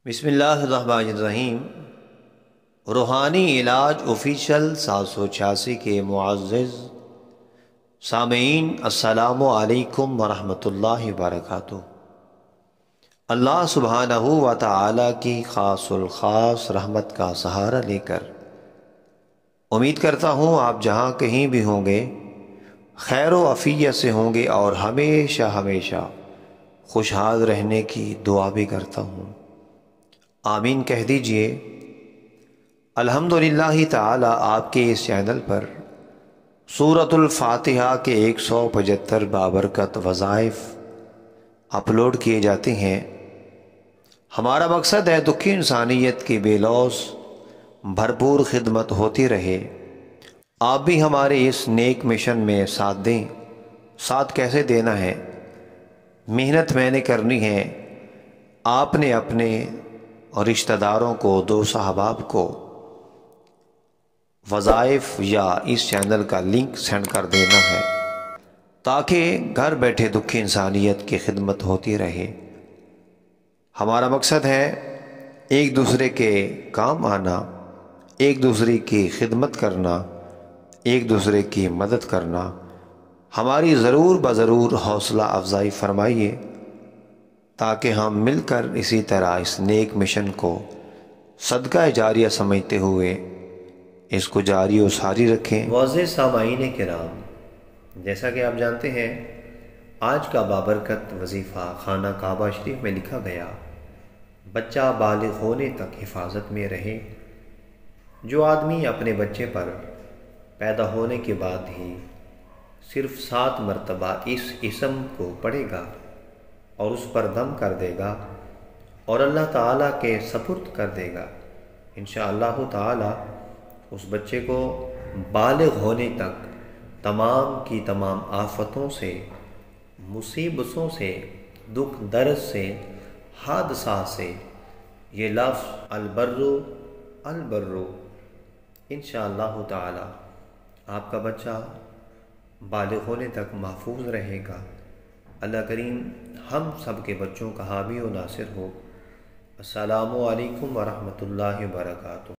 बिस्मिल्लाहिर्रहमानिर्रहीम। रूहानी इलाज ऑफिशियल 786 के मुअज़्ज़िज़ सामीईन, अस्सलामु अलैकुम वरहमतुल्लाहि वबरकातुहू। अल्लाह सुब्हानहू व तआला की खासुल खास रहमत का सहारा लेकर उम्मीद करता हूँ आप जहाँ कहीं भी होंगे खैर व अफ़ियत से होंगे और हमेशा हमेशा खुशहाल रहने की दुआ भी करता हूँ। आमीन कह दीजिए। अल्हम्दुलिल्लाह ताला आपके इस चैनल पर सूरतुल फातिहा के 175 बाबरकत वज़ाइफ अपलोड किए जाते हैं। हमारा मकसद है दुखी इंसानियत की बेलौस भरपूर खिदमत होती रहे। आप भी हमारे इस नेक मिशन में साथ दें। साथ कैसे देना है, मेहनत मैंने करनी है। आपने अपने और रिश्तेदारों को, दोस्त अहबाब को वज़ाइफ या इस चैनल का लिंक सेंड कर देना है ताकि घर बैठे दुखी इंसानियत की खिदमत होती रहे। हमारा मकसद है एक दूसरे के काम आना, एक दूसरे की खिदमत करना, एक दूसरे की मदद करना। हमारी ज़रूर बज़रूर हौसला अफजाई फरमाइए ताकि हम मिलकर इसी तरह इस नेक मिशन को सदका जारिया समझते हुए इसको जारी और सारी रखें। मुअज़्ज़िज़ सामाईन किराम, जैसा कि आप जानते हैं आज का बाबरकत वजीफ़ा खाना काबा शरीफ में लिखा गया, बच्चा बालिग होने तक हिफाजत में रहे। जो आदमी अपने बच्चे पर पैदा होने के बाद ही सिर्फ 7 मरतबा इस इसम को पढ़ेगा और उस पर दम कर देगा और अल्लाह ताला के सपुर्द कर देगा, इंशाअल्लाह ताला उस बच्चे को बालिग होने तक तमाम की तमाम आफतों से, मुसीबतों से, दुख दर्द से, हादसा से, ये लफ्ज़ अलबर्रु अलबर्रु, इंशाअल्लाह ताला आपका बच्चा बालिग होने तक महफूज रहेगा। अल्लाह करीम हम सब के बच्चों का हामी व नासिर हो। अस्सलामु अलैकुम वरहमतुल्लाहि वबरकातुहू।